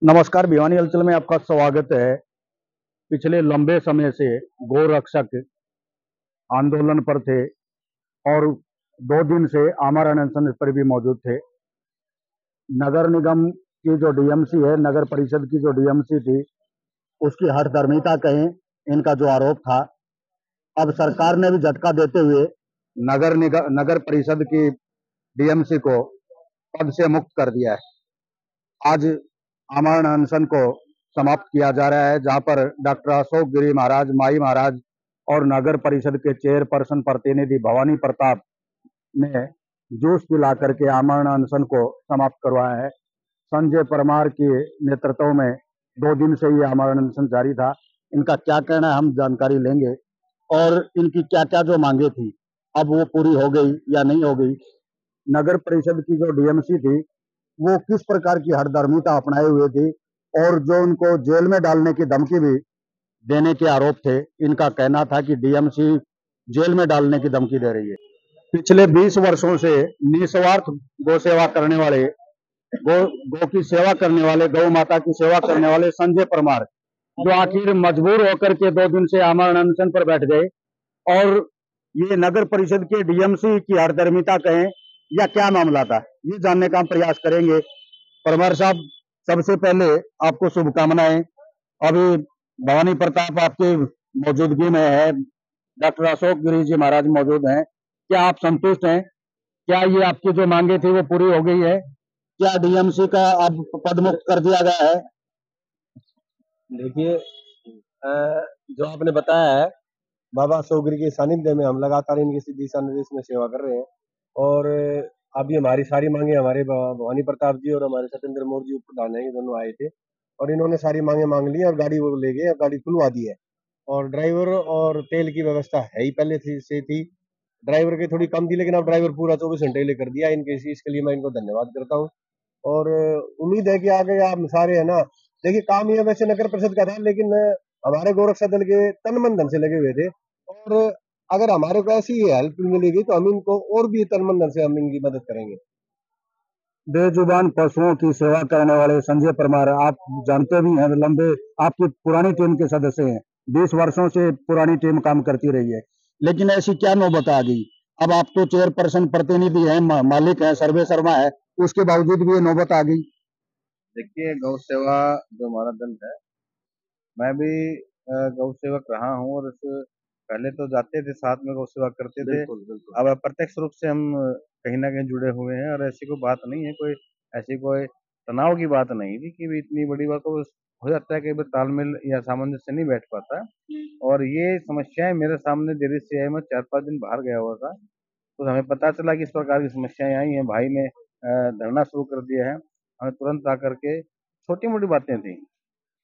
नमस्कार। भिवानी हलचल में आपका स्वागत है। पिछले लंबे समय से गोरक्षक आंदोलन पर थे और 2 दिन से आमरण अनशन पर भी मौजूद थे। नगर निगम की जो डीएमसी है, नगर परिषद की जो डीएमसी थी, उसकी हठधर्मिता कहें, इनका जो आरोप था, अब सरकार ने भी झटका देते हुए नगर परिषद की डीएमसी को पद से मुक्त कर दिया है। आज आमरण अनशन को समाप्त किया जा रहा है, जहां पर डॉक्टर अशोक गिरी महाराज, माई महाराज और नगर परिषद के चेयरपर्सन प्रतिनिधि भवानी प्रताप ने जूस पिला करके आमरण अनशन को समाप्त करवाया है। संजय परमार के नेतृत्व में 2 दिन से ये आमरण अनशन जारी था। इनका क्या कहना है, हम जानकारी लेंगे और इनकी क्या क्या जो मांगे थी, अब वो पूरी हो गई या नहीं हो गई। नगर परिषद की जो डीएमसी थी, वो किस प्रकार की हठधर्मिता अपनाए हुए थी और जो उनको जेल में डालने की धमकी भी देने के आरोप थे। इनका कहना था कि डीएमसी जेल में डालने की धमकी दे रही है। पिछले 20 वर्षों से निस्वार्थ गौ सेवा करने वाले, गौ की सेवा करने वाले, गौ माता की सेवा करने वाले संजय परमार, जो आखिर मजबूर होकर के 2 दिन से आमरण अनशन पर बैठ गए, और ये नगर परिषद के डीएमसी की हठधर्मिता कहें या क्या मामला था, ये जानने का हम प्रयास करेंगे। परमार साहब, सबसे पहले आपको शुभकामनाएं। अभी भवानी प्रताप आपकी मौजूदगी में है, डॉक्टर अशोक गिरी जी महाराज मौजूद हैं। क्या आप संतुष्ट हैं? क्या ये आपकी जो मांगे थी वो पूरी हो गई है? क्या डीएमसी का अब पद मुक्त कर दिया गया है? देखिए, जो आपने बताया है, बाबा अशोक के सानिध्य में हम लगातार इनकी दिशा निर्देश में सेवा कर रहे हैं। और अभी हमारी सारी मांगे हमारे भवानी प्रताप जी और हमारे सत्येंद्र मौर्य जी प्रधान है, ये दोनों आए थे और इन्होंने सारी मांगे मांग ली और गाड़ी वो ले गए और गाड़ी खुलवा दी है। और ड्राइवर और तेल की व्यवस्था है ही पहले से थी। ड्राइवर की थोड़ी कम थी, लेकिन अब ड्राइवर पूरा 24 घंटे ले कर दिया इनके, इसके लिए मैं इनको धन्यवाद करता हूँ। और उम्मीद है कि आगे आप सारे है ना, देखिए काम ये वैसे नगर परिषद का था, लेकिन हमारे गोरक्षा दल के तन मन धन से लगे हुए थे। और अगर हमारे को ऐसी हेल्प मिलेगी तो हम इनको और भी तन मन धन से हम इनकी मदद करेंगे। बेजुबान पशुओं की सेवा करने वाले संजय परमार, आप जानते भी हैं, लंबे आपकी पुरानी टीम के सदस्य हैं। 20 वर्षों से पुरानी टीम काम करती रही है, लेकिन ऐसी क्या नौबत आ गई? अब आप तो चेयरपर्सन प्रतिनिधि हैं, मालिक हैं, सर्वे शर्मा है, उसके बावजूद भी ये नौबत आ गई। देखिए, गौ सेवा जो हमारा दल है, मैं भी गौ सेवक रहा हूँ और पहले तो जाते थे साथ में, गौ सेवा करते थे। बिल्कुल बिल्कुल। अब प्रत्यक्ष रूप से हम कहीं ना कहीं जुड़े हुए हैं और ऐसी कोई बात नहीं है, कोई ऐसी कोई तनाव की बात नहीं थी कि भी इतनी बड़ी बात को हो जाता है कि भाई तालमेल या सामंजस्य नहीं बैठ पाता। और ये समस्याएं मेरे सामने देरी से आई, मैं 4-5 दिन बाहर गया हुआ था, तो हमें पता चला कि इस प्रकार की समस्याएं आई हैं। भाई ने धरना शुरू कर दिया है। हमें तुरंत आकर के, छोटी मोटी बातें थी,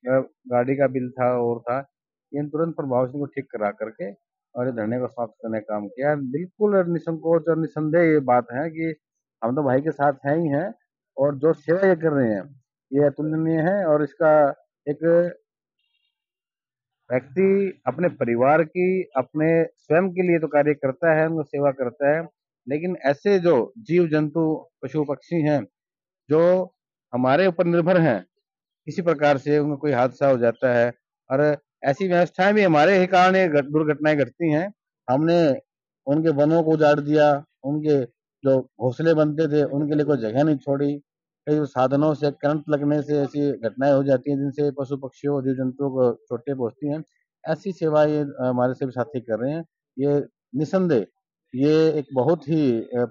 अ, गाड़ी का बिल था और था, ये तुरंत प्रभाव से इनको ठीक करा करके और ये धरने को समाप्त करने का काम किया। बिल्कुल निसंकोच और निसंदेह ये बात है कि हम तो भाई के साथ हैं ही हैं, और जो सेवा ये कर रहे हैं ये अतुलनीय है। और इसका एक व्यक्ति अपने परिवार की, अपने स्वयं के लिए तो कार्य करता है, उनको सेवा करता है, लेकिन ऐसे जो जीव जंतु, पशु पक्षी हैं, जो हमारे ऊपर निर्भर हैं, किसी प्रकार से उनका कोई हादसा हो जाता है, और ऐसी व्यवस्थाएं भी हमारे ही कारण ये दुर्घटनाएं घटती हैं। हमने उनके वनों को उजाड़ दिया, उनके जो घोंसले बनते थे उनके लिए कोई जगह नहीं छोड़ी। कई साधनों से करंट लगने से ऐसी घटनाएं हो जाती हैं जिनसे पशु पक्षियों, जीव जंतुओं को चोटें पहुंचती हैं। ऐसी सेवाएं ये हमारे सभी साथी कर रहे हैं। ये निसंदेह ये एक बहुत ही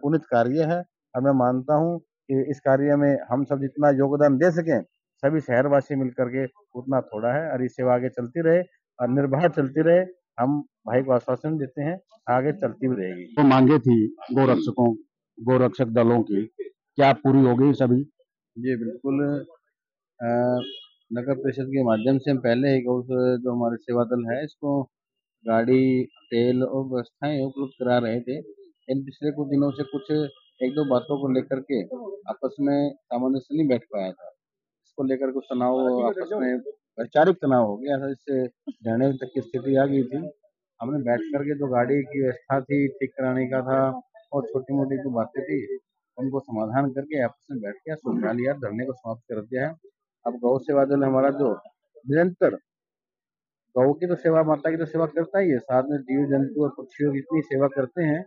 पुनीत कार्य है, और मैं मानता हूँ कि इस कार्य में हम सब जितना योगदान दे सकें, सभी शहरवासी मिलकर के, उतना थोड़ा है। और ये सेवा आगे चलती रहे और निर्बाध चलती रहे। हम भाई को आश्वासन देते हैं, आगे चलती भी रहेगी। जो मांगे थी गोरक्षक दलों की, क्या पूरी हो गई सभी? जी बिल्कुल। अ, नगर परिषद के माध्यम से हम पहले ही जो हमारे सेवा दल है, इसको गाड़ी, तेल और व्यवस्थाएं उपलब्ध करा रहे थे। इन पिछले कुछ दिनों से कुछ एक दो बातों को लेकर के आपस में सामंजस्य नहीं बैठ पाया था। इसको लेकर कुछ तनाव आपस में, वैचारिक तनाव हो गया था, इससे झगड़े तक की स्थिति आ गई थी। हमने बैठ करके जो गाड़ी की व्यवस्था थी, ठीक कराने का था, और छोटी मोटी जो बातें थी, उनको समाधान करके आपस में बैठ के सुलझा लिया, धरने को समाप्त कर दिया है। अब गौ सेवा दल हमारा जो निरंतर गौ की तो सेवा, माता की तो सेवा करता ही है, साथ में जीव जंतु और पक्षियों की इतनी सेवा करते हैं।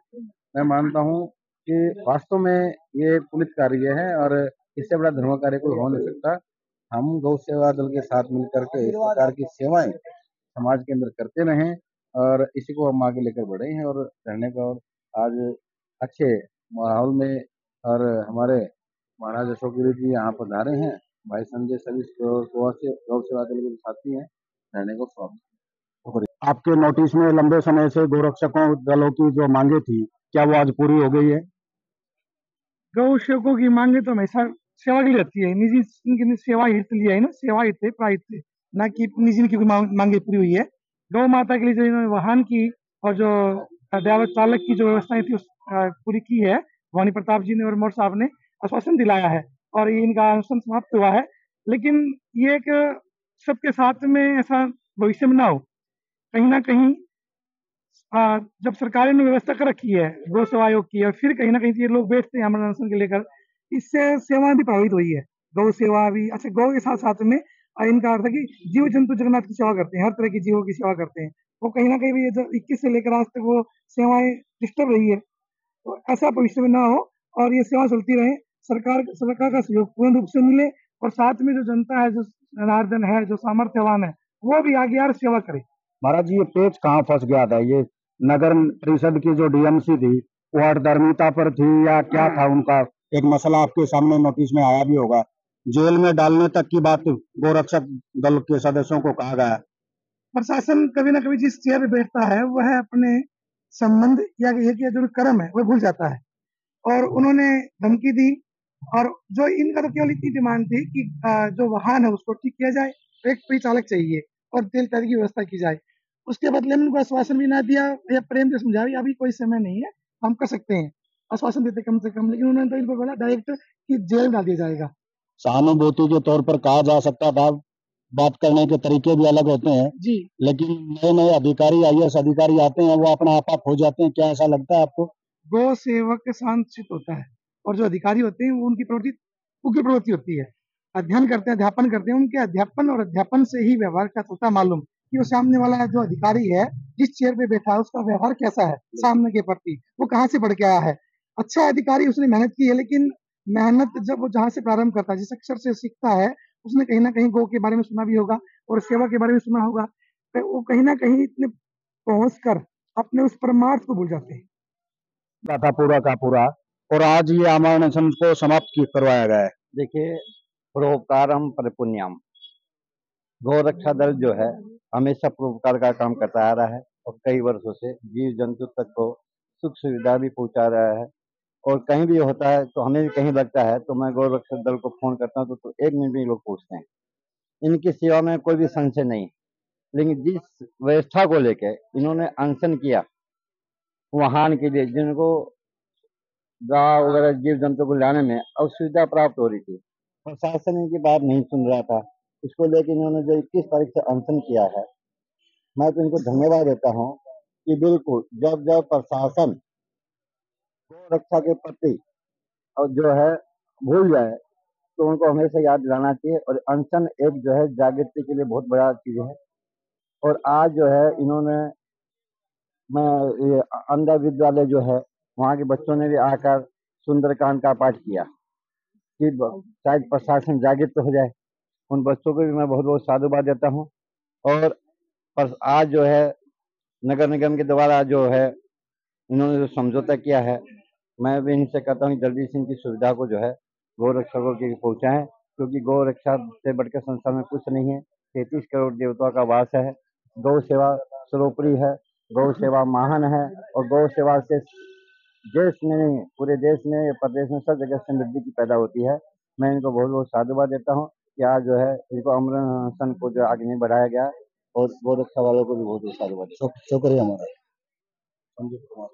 मैं मानता हूँ कि वास्तव में ये पुनित कार्य है और इससे बड़ा धर्म कार्य कोई हो नहीं सकता। हम गौ सेवा दल के साथ मिलकर के इस प्रकार की सेवाएं समाज के अंदर करते रहें और इसी को हम आगे लेकर बढ़े हैं और रहने का। और आज अच्छे माहौल में और हमारे महाराज अशोक गिरी जी यहाँ पधारे हैं, भाई संजय सभी गौ सेवा दल के साथी हैं, रहने को स्वागत। आपके नोटिस में लंबे समय से गोरक्षकों दलों की जो मांगे थी, क्या वो आज पूरी हो गई है? गौ सेवकों की मांगे तो हमेशा सेवा के लिए रहती है। निजी इनकी सेवा हित लिया है ना, सेवा हित है, प्राहित है, ना कि निजी की मांगे पूरी हुई है। गौ माता के लिए जो इन्होंने वाहन की और जो ड्राइवर चालक की जो व्यवस्थाएं थी उस पूरी की है भवानी प्रताप जी ने और मोर साहब ने आश्वासन दिलाया है और ये इनका अनुष्ठान समाप्त हुआ है। लेकिन ये एक सबके साथ में ऐसा भविष्य में ना हो, कहीं ना कहीं जब सरकार ने व्यवस्था कर रखी है गौ सेवा आयोग की और फिर कहीं ना कहीं ये लोग बैठते हैं अमर अनशन के लेकर, इससे सेवा भी प्रभावित हुई है। गौ सेवा भी अच्छा, गौ के साथ साथ में इनका अर्थ है कि जीव जंतु जगन्नाथ की सेवा करते हैं, हर तरह के जीवों की सेवा करते हैं। वो कहीं ना कहीं भी 21 से लेकर आज तक वो सेवाएं डिस्टर्ब रही है, तो ऐसा भविष्य में ना हो और ये सेवा चलती रहे। सरकार का सहयोग पूर्ण रूप से मिले और साथ में जो जनता है, जो जनार्दन है, जो सामर्थ्यवान है, वो भी आगे यार सेवा करे। महाराज जी, ये पेच कहाँ फंस गया था? ये नगर परिषद की जो डीएमसी थी वो अधर्मिता पर थी या क्या था उनका? एक मसला आपके सामने नोटिस में आया भी होगा, जेल में डालने तक की बात गोरक्षक दल के सदस्यों को कहा गया। प्रशासन कभी ना कभी जिस चेयर पे बैठता है वह अपने संबंध या ये जो कर्म है वह भूल जाता है और उन्होंने धमकी दी और जो इनका तो केवल इतनी डिमांड थी कि जो वाहन है उसको ठीक किया जाए, एक परिचालक चाहिए और तेल इत्यादि की व्यवस्था की जाए। उसके बदले में उनको आश्वासन भी ना दिया या प्रेम से समझाया अभी कोई समय नहीं है, हम कर सकते हैं, आश्वासन देते कम से कम, लेकिन उन्होंने तो इनको बोला डायरेक्ट कि जेल में डाल दिया जाएगा। सहानुभूति के तौर पर कहा जा सकता था, बात करने के तरीके भी अलग होते हैं जी, लेकिन नए नए अधिकारी आईएएस अधिकारी आते हैं वो अपना आपा खो जाते हैं, क्या ऐसा लगता है आपको? गौ सेवक शांतचित होता है और जो अधिकारी होते हैं वो उनकी प्रवृत्ति उग्र प्रवृत्ति होती है, अध्ययन करते हैं, अध्यापन करते हैं, उनके अध्यापन और अध्यापन से ही व्यवहार का होता मालूम कि वो सामने वाला जो अधिकारी है जिस चेयर पे बैठा है उसका व्यवहार कैसा है सामने के प्रति, वो कहाँ से बढ़ के आया है। अच्छा अधिकारी, उसने मेहनत की है, लेकिन मेहनत जब वो जहाँ से प्रारंभ करता है, जिस अक्षर से सीखता है, उसने कहीं ना कहीं गौ के बारे में सुना भी होगा और सेवा के बारे में सुना होगा, तो वो कहीं ना कहीं इतने पहुंच कर अपने उस परमार्थ को भूल जाते हैं। था पूरा का पूरा और आज ये आमरण अनशन को समाप्त करवाया गया है। देखिए, परोपकारम परिपुण्यम, गौरक्षा दल जो है हमेशा परोपकार का काम करता आ रहा है और कई वर्षों से जीव जंतु तक को सुख सुविधा भी पहुंचा रहा है। और कहीं भी होता है तो हमें भी कहीं लगता है तो मैं गौरक्षा दल को फोन करता हूँ तो 1 मिनट में लोग पूछते हैं। इनकी सेवा में कोई भी संशय नहीं, लेकिन जिस व्यवस्था को लेकर इन्होंने अनशन किया वाहन के लिए, जिनको गाँव वगैरह जीव जंतु को लाने में असुविधा प्राप्त हो रही थी, प्रशासन इनकी बात नहीं सुन रहा था। इसको लेकर इन्होंने जो 21 तारीख से अनशन किया है, मैं तो इनको धन्यवाद देता हूँ कि बिल्कुल जब जब प्रशासन गौ रक्षा के प्रति और जो है भूल जाए तो उनको हमेशा याद दिलाना चाहिए। और अनशन एक जो है जागृति के लिए बहुत बड़ा चीज है। और आज जो है इन्होंने, मैं ये अंधा विद्यालय जो है वहाँ के बच्चों ने भी आकर सुंदरकांड का पाठ किया कि शायद प्रशासन जागृत हो जाए। उन बच्चों को भी मैं बहुत बहुत साधुवाद देता हूँ। और आज जो है नगर निगम के द्वारा जो है इन्होंने जो समझौता किया है, मैं भी इनसे कहता हूँ जल्दी से इनकी सुविधा को जो है गौ रक्षकों के पहुँचाएं, क्योंकि गौ रक्षा से बढ़कर संसार में कुछ नहीं है। 33 करोड़ देवताओं का वास है, गौ सेवा सर्वोपरि है, गौ सेवा महान है और गौ सेवा से देश में नहीं पूरे देश में या प्रदेश में सब जगह समृद्धि की पैदा होती है। मैं इनको बहुत बहुत साधुवाद देता हूँ कि आज जो है इनको अमर अनशन को जो आगे नहीं बढ़ाया गया और गौ रक्षा वालों को भी बहुत बहुत साधुवाद। शुक्रिया हमारा संजीव कुमार।